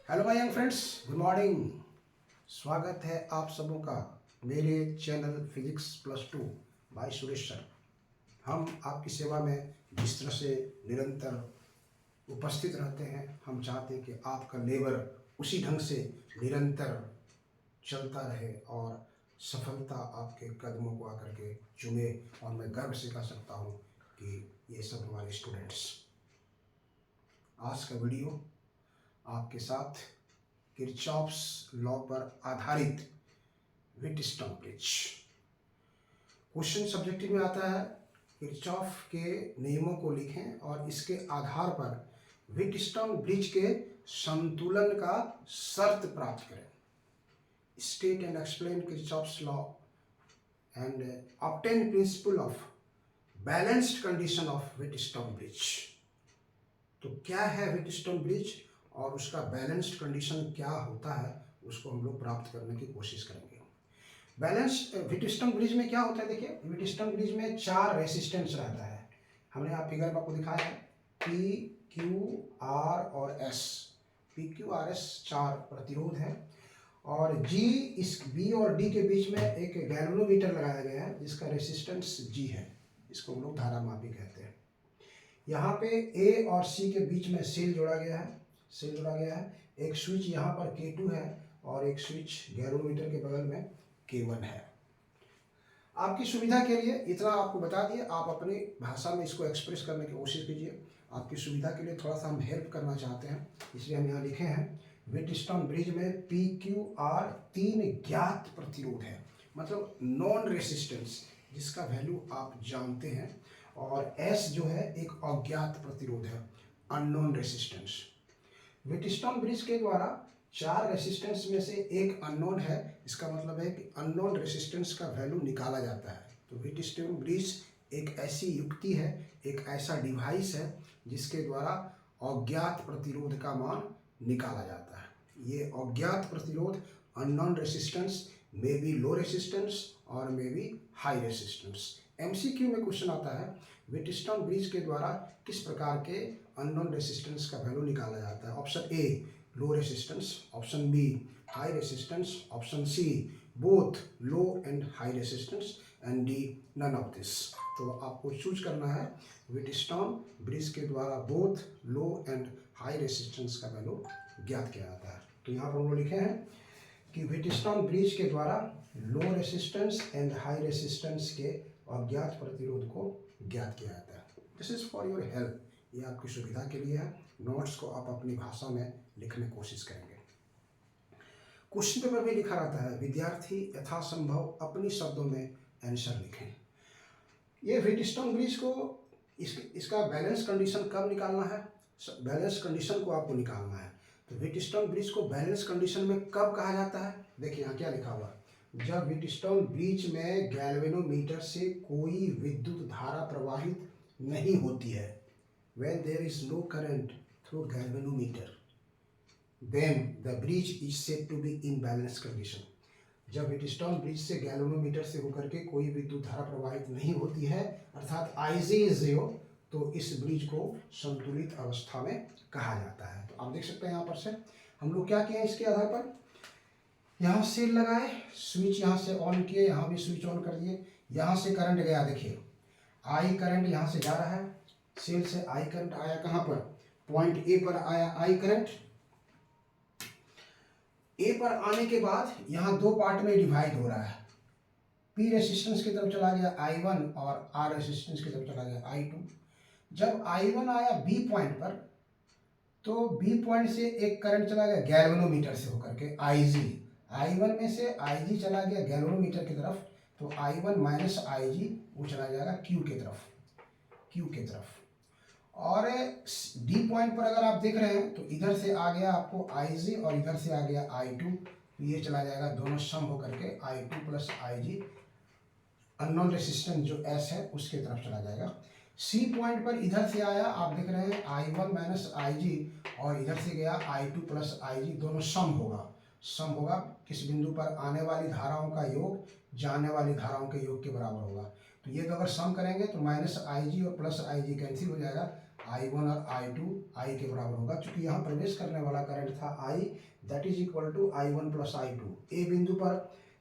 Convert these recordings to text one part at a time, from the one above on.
Hello my young friends, good morning. स्वागत है आप सबों का मेरे channel physics plus two by Suresh sir. हम आपकी सेवा में जिस तरह से निरंतर उपस्थित रहते हैं, हम चाहते हैं कि आपका लेबर उसी ढंग से निरंतर चलता रहे और सफलता आपके कदमों को आकर के चूमे। और मैं गर्व से कह सकता हूँ कि ये सब हमारे स्टूडेंट्स। आज का वीडियो आपके साथ किरचॉफ्स लॉ पर आधारित व्हीटस्टोन ब्रिज। क्वेश्चन सब्जेक्टिव में आता है, किरचॉफ के नियमों को लिखें और इसके आधार पर व्हीटस्टोन ब्रिज के संतुलन का शर्त प्राप्त करें। State and explain Kirchhoff's law and obtain principle of balanced condition of Wheatstone bridge. तो क्या है व्हीटस्टोन ब्रिज और उसका बैलेंस्ड कंडीशन क्या होता है, उसको हम लोग प्राप्त करने की कोशिश करेंगे। बैलेंस्ड व्हीटस्टोन ब्रिज में क्या होता है, देखिए व्हीटस्टोन ब्रिज में 4 रेसिस्टेंस रहता है। हमने आप फिगर में आपको दिखाया है पी क्यू आर और S. P Q R S 4 प्रतिरोध है और जी, इस बी और डी के बीच में एक गैल्वेनोमीटर लगाया गया है जिसका रेसिस्टेंस जी है। इसको हम लोग धारामापी कहते हैं। यहाँ पे ए और सी के बीच में सेल जोड़ा गया है। एक स्विच यहाँ पर K2 है और एक स्विच गैल्वेनोमीटर के बगल में K1 है। आपकी सुविधा के लिए इतना आपको बता दिए, आप अपनी भाषा में इसको एक्सप्रेस करने की कोशिश कीजिए। आपकी सुविधा के लिए थोड़ा सा हम हेल्प करना चाहते हैं, इसलिए हम यहाँ लिखे हैं व्हीटस्टोन ब्रिज में PQR 3 ज्ञात प्रतिरोध है, मतलब नॉन रेसिस्टेंस जिसका वैल्यू आप जानते हैं, और S जो है एक अज्ञात प्रतिरोध है, अननोन रेसिस्टेंस। व्हीटस्टोन ब्रिज के द्वारा 4 रेसिस्टेंस में से एक अननोन है, इसका मतलब है कि अननोन रेसिस्टेंस का वैल्यू निकाला जाता है। तो व्हीटस्टोन ब्रिज एक ऐसी युक्ति है, एक ऐसा डिवाइस है जिसके द्वारा अज्ञात प्रतिरोध का मान निकाला जाता है। ये अज्ञात प्रतिरोध unknown resistance may be low resistance और may be high resistance. MCQ में क्वेश्चन आता है व्हीटस्टोन ब्रिज के द्वारा किस प्रकार के अननोन रेसिस्टेंस का वैल्यू निकाला जाता है। Option A low resistance, option B high resistance, option C both low and high resistance and D none of this. तो आपको चूज करना है व्हीटस्टोन ब्रिज के द्वारा both low and high resistance का वैल्यू ज्ञात किया जाता है। तो यहाँ पर हम लोग लिखे हैं कि व्हीटस्टोन ब्रिज के द्वारा लो रेसिस्टेंस एंड हाई रेसिस्टेंस के अज्ञात प्रतिरोध को ज्ञात किया जाता है। This is for your help, ये आपकी सुविधा के लिए है। नोट्स को आप अपनी भाषा में लिखने की कोशिश करेंगे। क्वेश्चन पेपर में लिखा रहता है विद्यार्थी यथासंभव अपनी शब्दों में आंसर लिखें। ये व्हीटस्टोन ब्रिज को इसका बैलेंस कंडीशन कब निकालना है, बैलेंस कंडीशन को आपको निकालना है। तो व्हीटस्टोन ब्रिज को बैलेंस कंडीशन में कब कहा जाता है, देखिए यहाँ क्या लिखा हुआ है, जब व्हीटस्टोन ब्रिज में गैल्वेनोमीटर से कोई विद्युत धारा प्रवाहित नहीं होती है। When there is no current through galvanometer, then the bridge is said to be in balanced condition. जब व्हीटस्टोन ब्रिज से गैल्वेनोमीटर से होकर के कोई विद्युत धारा प्रवाहित नहीं होती है, अर्थात Ig is 0, तो इस ब्रिज को संतुलित अवस्था में कहा जाता है। तो आप देख सकते हैं यहाँ पर से हम लोग क्या किए, इसके आधार पर यहाँ सेल लगाए, स्विच यहाँ से ऑन किए, यहाँ भी स्विच ऑन कर दिए, यहाँ से करंट गया, देखिए आई करंट यहाँ से जा रहा है, सेल से आई करंट आया कहाँ पर, पॉइंट ए पर आया आई करंट। ए पर आने के बाद यहाँ 2 पार्ट में डिवाइड हो रहा है, पी रेसिस्टेंस की तरफ चला गया I1 और आर रेसिस्टेंस की तरफ चला गया I2। जब I1 आया बी पॉइंट पर, तो बी पॉइंट से एक करंट चला गया गैल्वेनोमीटर से होकर के Ig, I1 में से Ig चला गया गैल्वेनोमीटर की तरफ, तो I1 माइनस Ig वो चला जाएगा Q के तरफ। और डी पॉइंट पर अगर आप देख रहे हैं तो इधर से आ गया आपको Ig और इधर से आ गया I2, तो ये चला जाएगा, दोनों सम होकर के I2 plus Ig unknown resistance जो S है उसके तरफ चला जाएगा। सी पॉइंट पर इधर से आया, आप देख रहे हैं I1 माइनस Ig और इधर से गया I2 प्लस Ig, दोनों सम होगा किस बिंदु पर, आने वाली धाराओं का योग जाने वाली धाराओं के योग के बराबर होगा। तो ये अगर सम करेंगे तो माइनस Ig और प्लस Ig कैंसिल हो जाएगा, I1 और I2 I के बराबर होगा, चूंकि यहाँ प्रवेश करने वाला करंट था I, that is equal to I1 plus I2। A बिंदु पर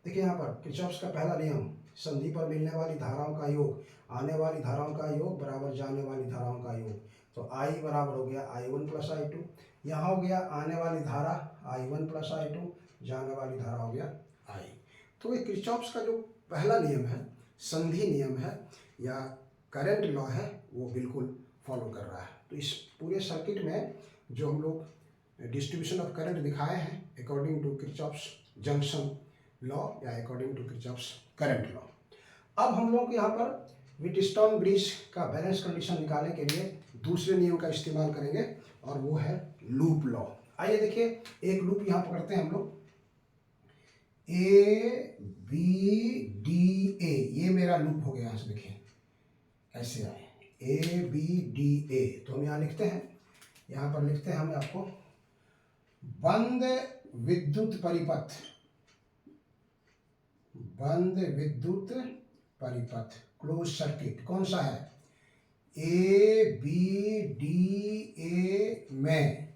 देखिए यहाँ पर किरचॉफ्स का पहला नियम, संधि पर मिलने वाली धाराओं का योग, आने वाली धाराओं का योग बराबर जाने वाली धाराओं का योग। तो I बराबर हो गया I1 प्लस I2, यहाँ हो गया आने वाली धारा I1 प्लस I2, जाने वाली धारा हो गया I। तो ये किरचॉफ्स का जो पहला नियम है, संधि नियम है या करंट लॉ है, वो बिल्कुल फॉलो कर रहा है। तो इस पूरे सर्किट में जो हम लोग डिस्ट्रीब्यूशन ऑफ करंट दिखाए हैं according to Kirchhoff's junction law या according to Kirchhoff's current law. अब हम लोग यहाँ पर व्हीटस्टोन ब्रिज का बैलेंस कंडीशन निकालने के लिए दूसरे नियम का इस्तेमाल करेंगे और वो है लूप लॉ। आइए देखिए, एक लूप यहाँ पकड़ते हैं हम लोग, ए बी डी ए, ये मेरा लूप हो गया। यहाँ से देखिए ऐसे आए ए बी डी ए, तो हम यहाँ लिखते हैं, यहाँ पर लिखते हैं हम आपको बंद विद्युत परिपथ, बंद विद्युत परिपथ क्लोज सर्किट कौन सा है, ए बी डी ए में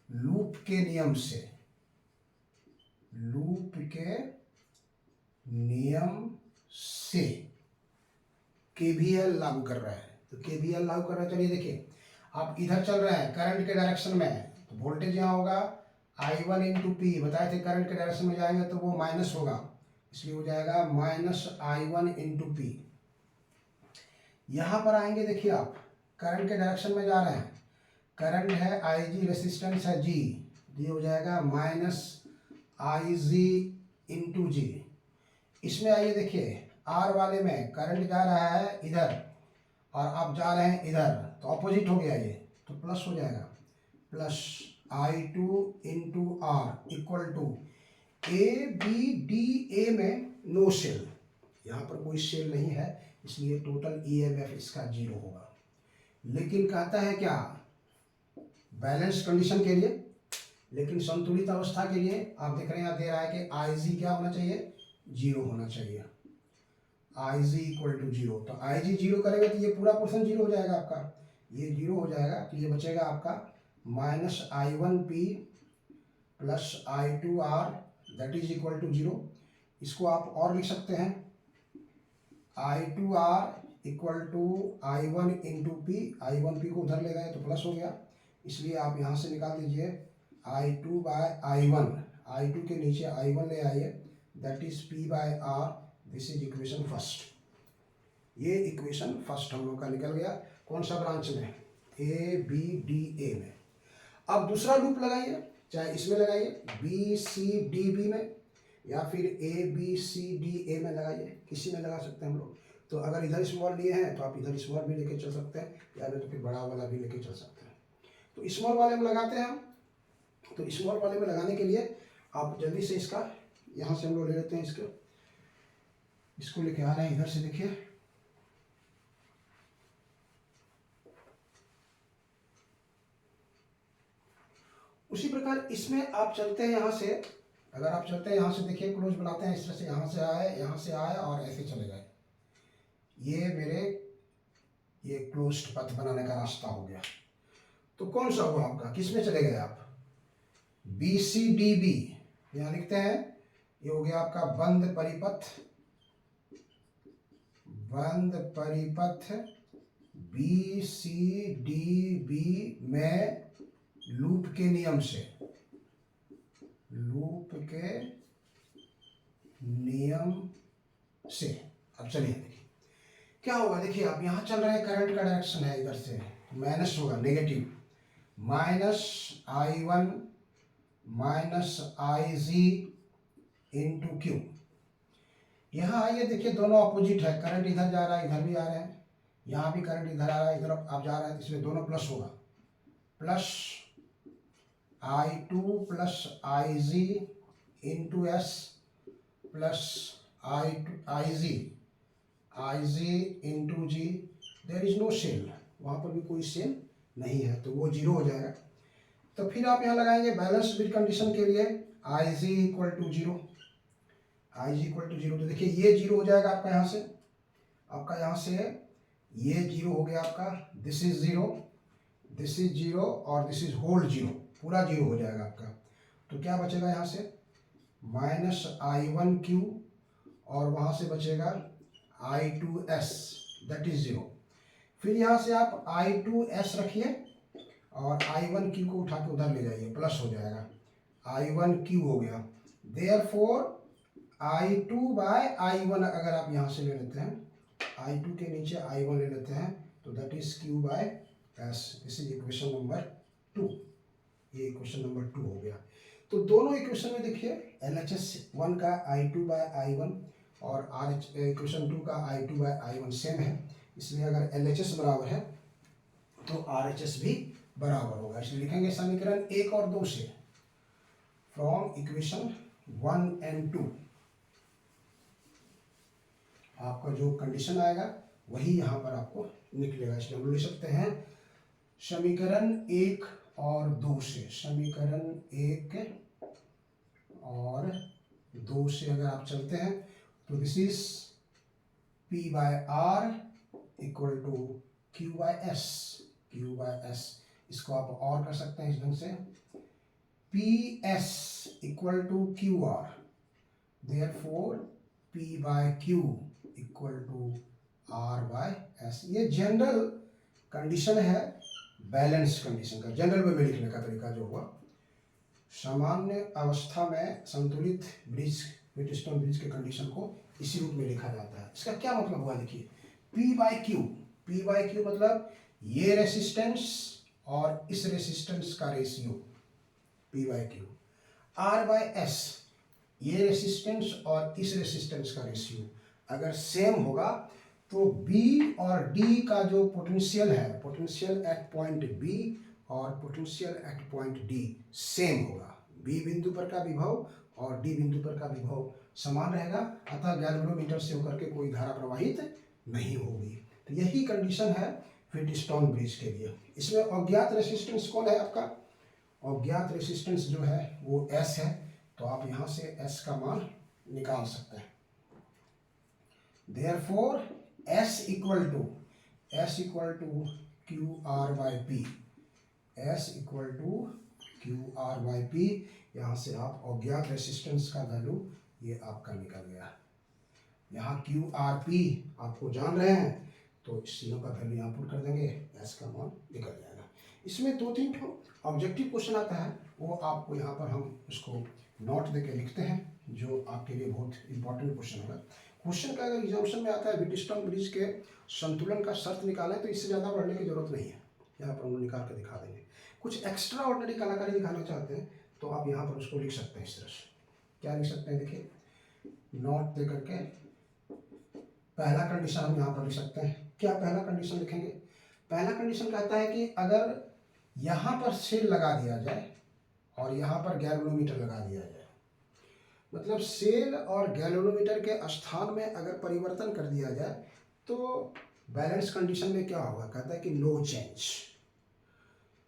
लूप के नियम से, लूप के नियम से केवीएल लागू कर रहा है। तो केवीएल लागू कर रहा है, चलिए देखिए, आप इधर चल रहे हैं करंट के डायरेक्शन में, तो वोल्टेज यहाँ होगा I1 इंटू पी, बताए थे करंट के डायरेक्शन में जाएंगे तो वो माइनस होगा, इसलिए हो जाएगा माइनस I1 इंटू पी। यहाँ पर आएंगे, देखिए आप करंट के डायरेक्शन में जा रहे हैं, करंट है IG, रेसिस्टेंस है G, ये हो जाएगा माइनस IG इंटू जी। इसमें आइए देखिए, R वाले में करंट जा रहा है इधर और आप जा रहे हैं इधर, तो ऑपोजिट हो गया ये, तो प्लस हो जाएगा, plus I2 into R equal to A B D A में नो सेल, यहाँ पर कोई सेल नहीं है, इसलिए टोटल EMF इसका 0 होगा। लेकिन कहता है क्या, बैलेंस कंडीशन के लिए, लेकिन संतुलित अवस्था के लिए आप देख रहे हैं यहाँ दे रहा है कि IG क्या होना चाहिए, 0 होना चाहिए, IG इक्वल टू 0। तो IG 0 करेगा तो ये पूरा पोर्शन 0 हो जाएगा आपका, ये 0 हो जाएगा, तो ये बचेगा आपका minus I1P plus I2R that is equal to 0। इसको आप और लिख सकते हैं, I2R equal to I1 into P, I1P को उधर ले गए तो प्लस हो गया, इसलिए आप यहाँ से निकाल दीजिए I2 बाय I1, I2 के नीचे I1 ले आइए, that is P by R, this is equation first. ये इक्वेशन फर्स्ट हम लोग का निकल गया, कौन सा ब्रांच में, ए बी डी ए में। अब दूसरा लूप लगाइए, चाहे इसमें लगाइए बी सी डी बी में, या फिर A B C D A में लगाइए, किसी में लगा सकते हैं हम लोग। तो अगर इधर स्मॉल लिए हैं तो आप इधर स्मॉल भी लेके चल सकते हैं, या नहीं तो फिर बड़ा वाला भी लेके चल सकते हैं। तो स्मॉल वाले में लगाते हैं हम। तो स्मॉल वाले में लगाने के लिए आप जल्दी से इसका, यहाँ से हम लोग ले लेते हैं इसको लेके आ रहे हैं इधर से, देखिए उसी प्रकार इसमें आप चलते हैं यहाँ से, अगर आप चलते हैं यहाँ से, देखिए क्लोज बनाते हैं इस तरह से, यहाँ से आए और ऐसे चले गए, ये मेरे ये क्लोज्ड पथ बनाने का रास्ता हो गया। तो कौन सा हुआ आपका, किस में चले गए आप, बी सी डी बी, यहाँ लिखते हैं, ये हो गया आपका बंद परिपथ, बंद परिपथ बी सी डी बी में लूप के नियम से, लूप के नियम से। अब चलिए देखिए क्या होगा, देखिए आप यहाँ चल रहे हैं, करंट का डायरेक्शन है इधर से, माइनस होगा, negative, minus I1 minus IG into Q. यहाँ आइए देखिए, दोनों अपोजिट है, करंट इधर जा रहा है, इधर भी आ रहे हैं, यहाँ भी करंट इधर आ रहा है, इधर आप जा रहे हैं, इसलिए दोनों प्लस होगा, plus I2 plus IG into S plus IG into G, there is no cell, वहाँ पर भी कोई सेल नहीं है, तो वो 0 हो जाएगा। तो फिर आप यहाँ लगाएंगे बैलेंस विद कंडीशन के लिए IG equal to 0, IG equal to 0। तो देखिए ये 0 हो जाएगा आपका यहाँ से ये 0 हो गया आपका, this is 0, this is zero और दिस इज होल जीरो, पूरा जीरो हो जाएगा आपका। तो क्या बचेगा यहाँ से -I1Q और वहाँ से बचेगा I2S दैट इज जीरो। फिर यहाँ से आप I2S रखिए और I1Q को उठा के उधर ले जाइए, प्लस हो जाएगा, I1Q हो गया। देयरफॉर I2/I1 अगर आप यहाँ से ले लेते हैं, I2 के नीचे I1 ले लेते हैं, तो that is Q/S। This is equation number 2। ये इक्वेशन नंबर 2 हो गया। तो दोनों इक्वेशन में देखिए LHS 1 का I2/I1 और इक्वेशन 2 का I2/I1 सेम है, इसलिए अगर LHS बराबर है तो RHS भी बराबर होगा। इसलिए लिखेंगे समीकरण 1 और 2 से, फ्रॉम इक्वेशन 1 and 2 आपका जो कंडीशन आएगा वही यहाँ पर आपको निकलेगा। इसलिए हम लिख सकते हैं समीकरण 1 और 2 से, समीकरण 1 और 2 से अगर आप चलते हैं तो this is P/R equal to Q/S, Q/S। इसको आप और कर सकते हैं इस ढंग से, PS equal to QR, therefore P/Q equal to R/S। ये जनरल कंडीशन है बैलेंस कंडीशन का, जनरल वे में लिखने का तरीका जो हुआ। सामान्य अवस्था में संतुलित ब्रिज, व्हीटस्टोन ब्रिज के कंडीशन को इसी रूप में लिखा जाता है। इसका क्या मतलब हुआ देखिए, P/Q मतलब ये रेसिस्टेंस और इस रेसिस्टेंस का रेशियो P/Q, R/S ये रेसिस्टेंस और इस रेसिस्टेंस का रेशियो अगर सेम होगा तो B और D का जो पोटेंशियल है, पोटेंशियल एट पॉइंट B और potential at point D same होगा। B बिंदु पर का विभव और D बिंदु पर का विभव समान रहेगा, अतः गैल्वेनोमीटर से होकर के कोई धारा प्रवाहित नहीं होगी। तो यही कंडीशन है व्हीटस्टोन ब्रिज के लिए। इसमें अज्ञात रेसिस्टेंस कौन है आपका, अज्ञात रेसिस्टेंस जो है वो S है, तो आप यहाँ से S का मान निकाल सकते हैं। Therefore S equal to QR/P, S equal to QR/P। यहाँ से आप अज्ञात रेसिस्टेंस का वैल्यू ये आपका निकल गया। यहाँ QRP आपको जान रहे हैं तो इस तीनों का वैल्यू यहाँ पुट कर देंगे, S का मान निकल जाएगा। इसमें 2-3 ऑब्जेक्टिव क्वेश्चन आता है, वो आपको यहाँ पर हम उसको नोट देके लिखते हैं, जो आपके लिए बहुत इंपॉर्टेंट क्वेश्चन होगा। क्वेश्चन का अगर एग्जामिनेशन में आता है व्हीटस्टोन ब्रिज के संतुलन का शर्त निकालें, तो इससे ज़्यादा पढ़ने की जरूरत नहीं है, यहाँ पर हम निकाल कर दिखा देंगे। कुछ एक्स्ट्रा ऑर्डिनरी कलाकारी दिखाना चाहते हैं तो आप यहाँ पर उसको लिख सकते हैं इस तरह से। क्या लिख सकते हैं देखिए, नोट दे करके पहला कंडीशन हम यहाँ पर लिख सकते हैं। क्या पहला कंडीशन लिखेंगे, पहला कंडीशन कहता है कि अगर यहाँ पर सेल लगा दिया जाए और यहाँ पर गैल्वेनोमीटर लगा दिया जाए, मतलब सेल और गैल्वेनोमीटर के स्थान में अगर परिवर्तन कर दिया जाए तो बैलेंस कंडीशन में क्या होगा, कहता है कि नो चेंज।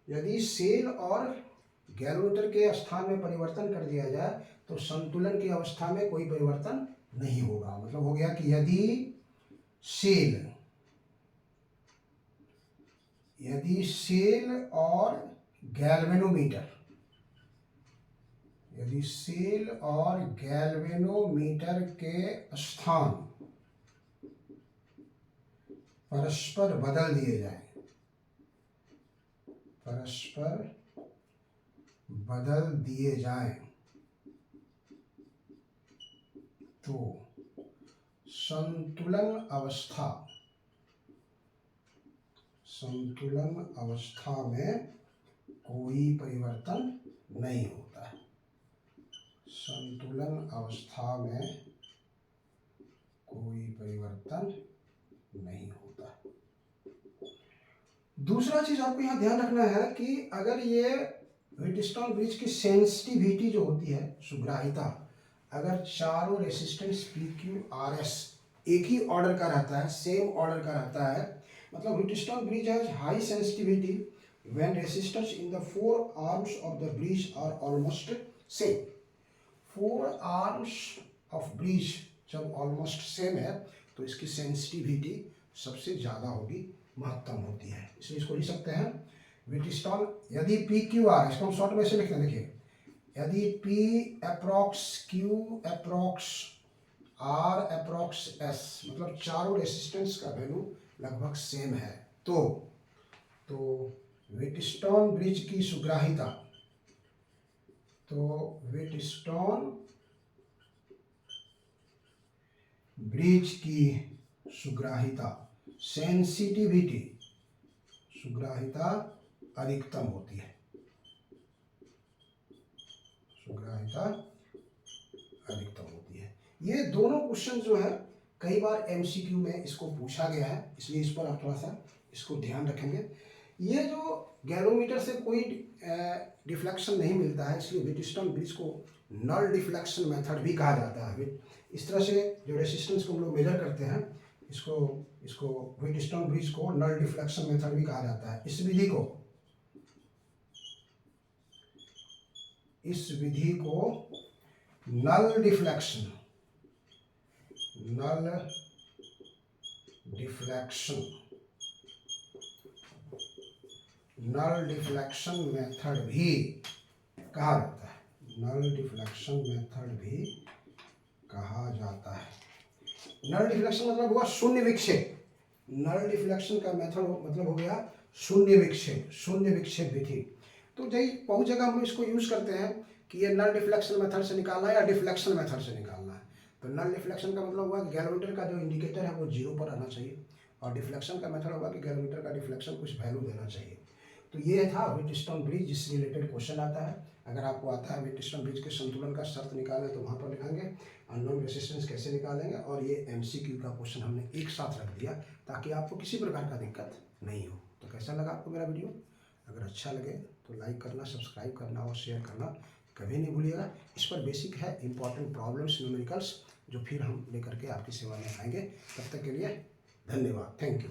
यदि सेल और गैल्वेनोमीटर के स्थान में परिवर्तन कर दिया जाए तो संतुलन की अवस्था में कोई परिवर्तन नहीं होगा। मतलब हो गया कि यदि सेल और गैल्वेनोमीटर, यदि सेल और गैल्वेनोमीटर के स्थान परस्पर बदल दिए जाएं, परस्पर बदल दिए जाएं, तो संतुलन अवस्था में कोई परिवर्तन नहीं होता है। संतुलन अवस्था में कोई परिवर्तन नहीं होता। दूसरा चीज आपको यहाँ ध्यान रखना है कि अगर ये व्हीटस्टोन ब्रिज की सेंसिटिविटी जो होती है, सुग्राहिता, अगर चारों रेसिस्टेंस PQRS एक ही ऑर्डर का रहता है, सेम ऑर्डर का रहता है, मतलब Wheatstone bridge has high sensitivity when resistance in the 4 arms of the bridge are almost same. 4 arms of bridge जब ऑलमोस्ट सेम है तो इसकी सेंसिटिविटी सबसे ज़्यादा होगी, महत्तम होती है। इसलिए इसको लिख सकते हैं व्हीटस्टोन यदि पी क्यू आर, इसको हम शॉर्ट में से लिखते हैं, देखिए यदि P approx Q approx R approx S, मतलब चारों रेसिस्टेंस का वैल्यू लगभग सेम है, तो व्हीटस्टोन ब्रिज की सुग्राहिता, तो व्हीटस्टोन ब्रिज की सुग्राहिता, सेंसिटिविटी, सुग्राहिता अधिकतम होती है, सुग्राहिता अधिकतम होती है। ये दोनों क्वेश्चन जो है कई बार एमसीक्यू में इसको पूछा गया है, इसलिए इस पर आप थोड़ा सा इसको ध्यान रखेंगे। ये जो गैलोमीटर से कोई डिफ्लेक्शन नहीं मिलता है, इसलिए व्हीटस्टोन ब्रिज को नल डिफ्लेक्शन मेथड भी कहा जाता है। इस तरह से जो रेसिस्टेंस को हम लोग मेजर करते हैं, इसको व्हीटस्टोन ब्रिज को नल डिफ्लेक्शन मेथड भी कहा जाता है। इस विधि को नल डिफ्लेक्शन मेथड भी कहा जाता है, नल डिफ्लेक्शन मेथड भी कहा जाता है। नल डिफ्लेक्शन मतलब हुआ शून्य विक्षेप, नल डिफ्लेक्शन का मेथड मतलब हो गया शून्य विक्षेप विधि। तो बहुत जगह हम इसको यूज करते हैं कि ये नल डिफ्लेक्शन मेथड से निकालना है या डिफ्लेक्शन मेथड से निकालना है। तो नल डिफ्लेक्शन का मतलब हुआ कि गैलोमीटर का जो इंडिकेटर है वो 0 पर आना चाहिए, और डिफ्लेक्शन का मेथड होगा कि गैलोमीटर का डिफ्लेक्शन कुछ वैल्यू देना चाहिए। तो ये था व्हीटस्टोन ब्रिज, जिससे रिलेटेड क्वेश्चन आता है। अगर आपको आता है व्हीटस्टोन ब्रिज के संतुलन का शर्त निकालें तो वहाँ पर लिखेंगे, अननोन रेसिस्टेंस कैसे निकालेंगे, और ये एमसीक्यू का क्वेश्चन हमने एक साथ रख दिया ताकि आपको किसी प्रकार का दिक्कत नहीं हो। तो कैसा लगा आपको मेरा वीडियो? अगर अच्छा लगे तो लाइक करना, सब्सक्राइब करना और शेयर करना कभी नहीं भूलिएगा। इस पर बेसिक है इंपॉर्टेंट प्रॉब्लम्स, न्यूमेरिकल्स, जो फिर हम लेकर के आपकी सेवा में आएंगे। तब तक के लिए धन्यवाद, थैंक यू।